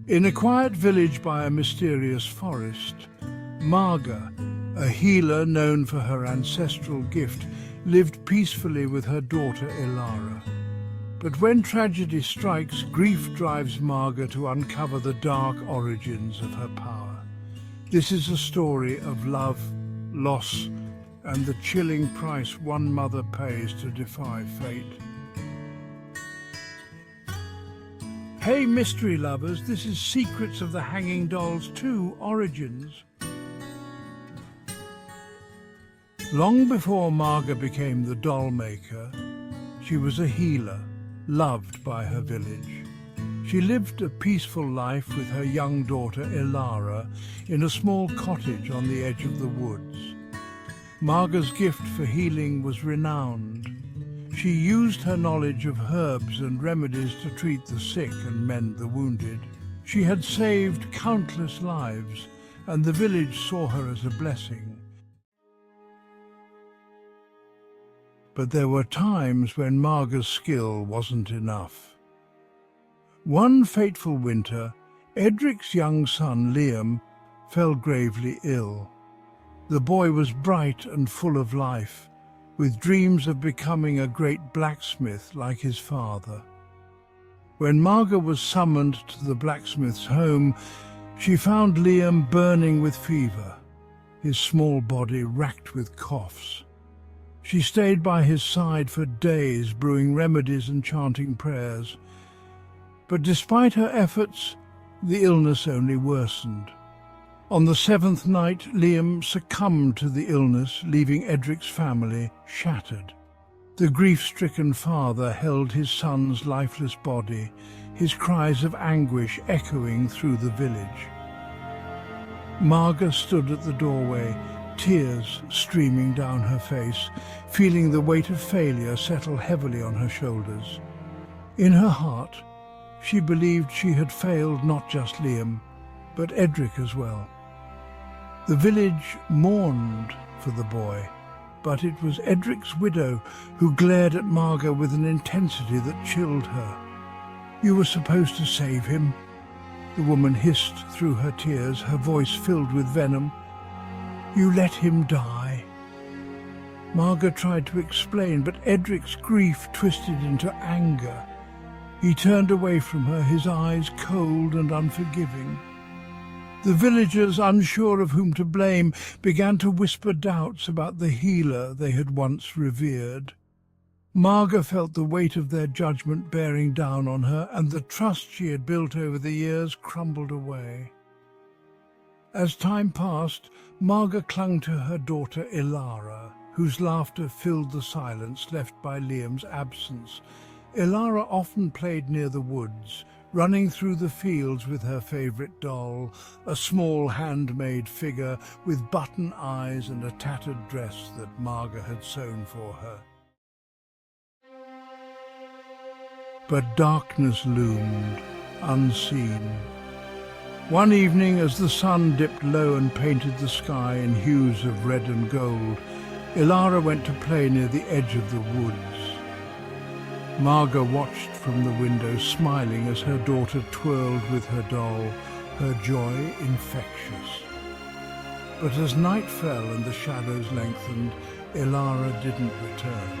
In a quiet village by a mysterious forest, Marga, a healer known for her ancestral gift, lived peacefully with her daughter Ilara. But when tragedy strikes, grief drives Marga to uncover the dark origins of her power. This is a story of love, loss, and the chilling price one mother pays to defy fate. Hey mystery lovers, this is Secrets of the Hanging Dolls 2 Origins. Long before Marga became the doll maker, she was a healer, loved by her village. She lived a peaceful life with her young daughter Ilara in a small cottage on the edge of the woods. Marga's gift for healing was renowned. She used her knowledge of herbs and remedies to treat the sick and mend the wounded. She had saved countless lives, and the village saw her as a blessing. But there were times when Marga's skill wasn't enough. One fateful winter, Edric's young son Liam fell gravely ill. The boy was bright and full of life, with dreams of becoming a great blacksmith like his father. When Marga was summoned to the blacksmith's home, she found Liam burning with fever, his small body racked with coughs. She stayed by his side for days, brewing remedies and chanting prayers. But despite her efforts, the illness only worsened. On the seventh night, Liam succumbed to the illness, leaving Edric's family shattered. The grief-stricken father held his son's lifeless body, his cries of anguish echoing through the village. Marga stood at the doorway, tears streaming down her face, feeling the weight of failure settle heavily on her shoulders. In her heart, she believed she had failed not just Liam, but Edric as well. The village mourned for the boy, but it was Edric's widow who glared at Marga with an intensity that chilled her. "You were supposed to save him," the woman hissed through her tears, her voice filled with venom. "You let him die." Marga tried to explain, but Edric's grief twisted into anger. He turned away from her, his eyes cold and unforgiving. The villagers, unsure of whom to blame, began to whisper doubts about the healer they had once revered. Marga felt the weight of their judgment bearing down on her, and the trust she had built over the years crumbled away. As time passed, Marga clung to her daughter Ilara, whose laughter filled the silence left by Liam's absence. Ilara often played near the woods, running through the fields with her favorite doll, a small handmade figure with button eyes and a tattered dress that Marga had sewn for her. But darkness loomed, unseen. One evening, as the sun dipped low and painted the sky in hues of red and gold, Ilara went to play near the edge of the woods. Marga watched from the window, smiling as her daughter twirled with her doll, her joy infectious. But as night fell and the shadows lengthened, Ilara didn't return.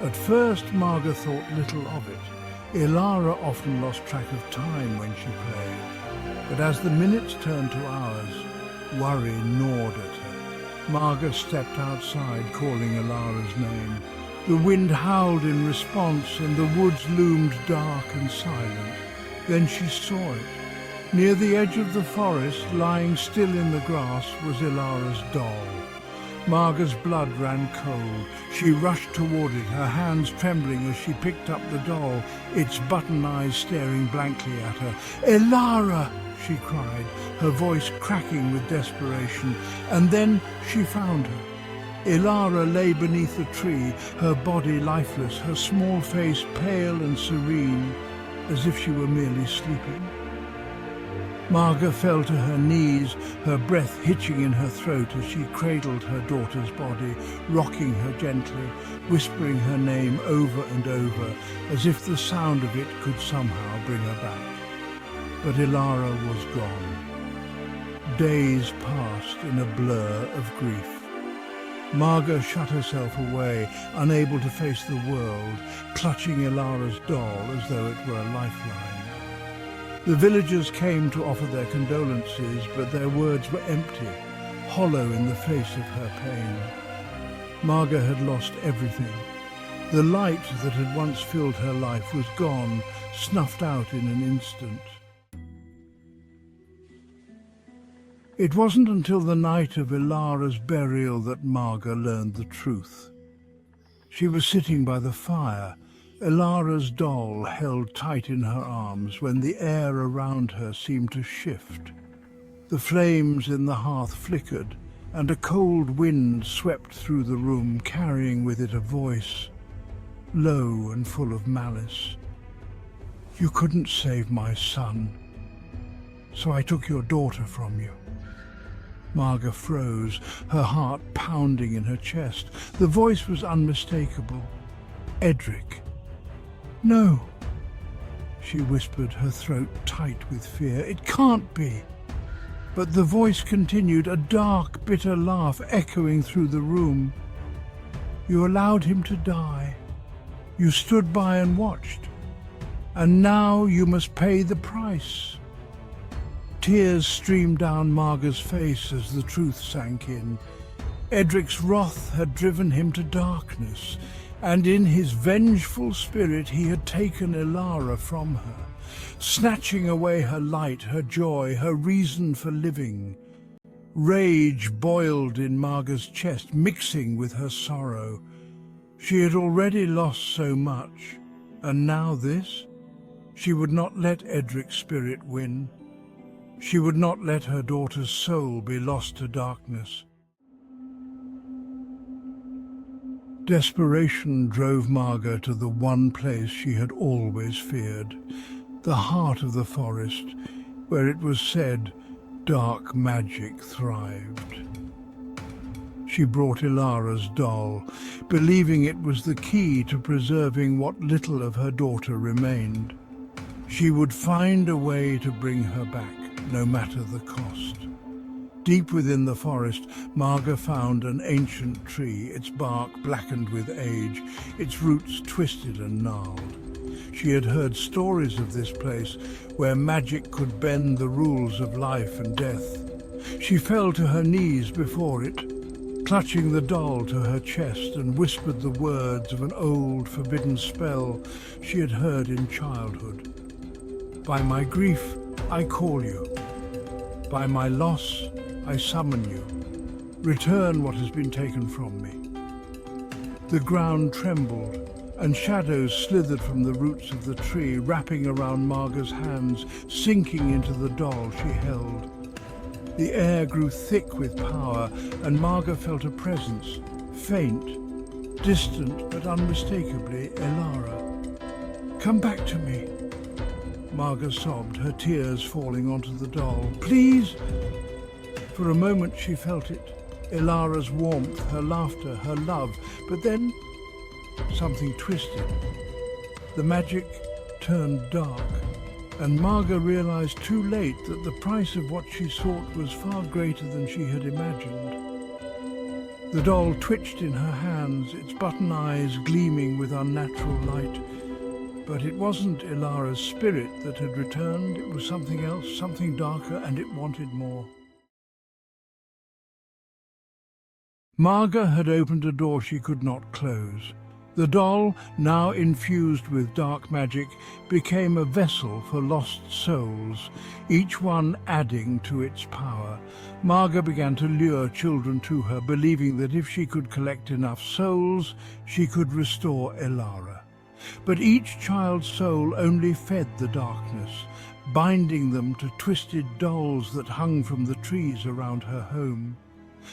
At first, Marga thought little of it. Ilara often lost track of time when she played. But as the minutes turned to hours, worry gnawed at her. Marga stepped outside, calling Ilara's name. The wind howled in response, and the woods loomed dark and silent. Then she saw it. Near the edge of the forest, lying still in the grass, was Ilara's doll. Marga's blood ran cold. She rushed toward it, her hands trembling as she picked up the doll, its button eyes staring blankly at her. "Ilara!" she cried, her voice cracking with desperation. And then she found her. Ilara lay beneath a tree, her body lifeless, her small face pale and serene, as if she were merely sleeping. Marga fell to her knees, her breath hitching in her throat as she cradled her daughter's body, rocking her gently, whispering her name over and over, as if the sound of it could somehow bring her back. but Ilara was gone. Days passed in a blur of grief. Marga shut herself away, unable to face the world, clutching Ilara's doll as though it were a lifeline. The villagers came to offer their condolences, but their words were empty, hollow in the face of her pain. Marga had lost everything. The light that had once filled her life was gone, snuffed out in an instant. It wasn't until the night of Ilara's burial that Marga learned the truth. She was sitting by the fire, Ilara's doll held tight in her arms, when the air around her seemed to shift. The flames in the hearth flickered, and a cold wind swept through the room, carrying with it a voice, low and full of malice. "You couldn't save my son, so I took your daughter from you." Marga froze, her heart pounding in her chest. The voice was unmistakable. "Edric." "No," she whispered, her throat tight with fear. "It can't be." But the voice continued, a dark, bitter laugh echoing through the room. "You allowed him to die. You stood by and watched. And now you must pay the price." Tears streamed down Marga's face as the truth sank in. Edric's wrath had driven him to darkness, and in his vengeful spirit he had taken Ilara from her, snatching away her light, her joy, her reason for living. Rage boiled in Marga's chest, mixing with her sorrow. She had already lost so much, and now this? She would not let Edric's spirit win. She would not let her daughter's soul be lost to darkness. Desperation drove Marga to the one place she had always feared, the heart of the forest, where it was said dark magic thrived. She brought Ilara's doll, believing it was the key to preserving what little of her daughter remained. She would find a way to bring her back, no matter the cost. Deep within the forest, Marga found an ancient tree, its bark blackened with age, its roots twisted and gnarled. She had heard stories of this place, where magic could bend the rules of life and death. She fell to her knees before it, clutching the doll to her chest, and whispered the words of an old, forbidden spell she had heard in childhood. "By my grief, I call you. By my loss, I summon you. Return what has been taken from me." The ground trembled, and shadows slithered from the roots of the tree, wrapping around Marga's hands, sinking into the doll she held. The air grew thick with power, and Marga felt a presence, faint, distant but unmistakably Ilara. "Come back to me," Marga sobbed, her tears falling onto the doll. "Please!" For a moment she felt it, Ilara's warmth, her laughter, her love, but then something twisted. The magic turned dark, and Marga realized too late that the price of what she sought was far greater than she had imagined. The doll twitched in her hands, its button eyes gleaming with unnatural light. But it wasn't Ilara's spirit that had returned, it was something else, something darker, and it wanted more. Marga had opened a door she could not close. The doll, now infused with dark magic, became a vessel for lost souls, each one adding to its power. Marga began to lure children to her, believing that if she could collect enough souls, she could restore Ilara. But each child's soul only fed the darkness, binding them to twisted dolls that hung from the trees around her home.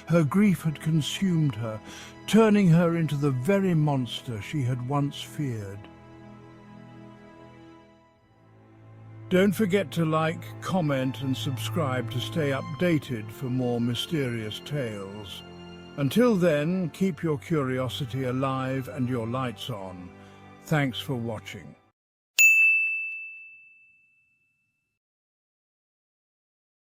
Her grief had consumed her, turning her into the very monster she had once feared. Don't forget to like, comment and subscribe to stay updated for more mysterious tales. Until then, keep your curiosity alive and your lights on. Thanks for watching.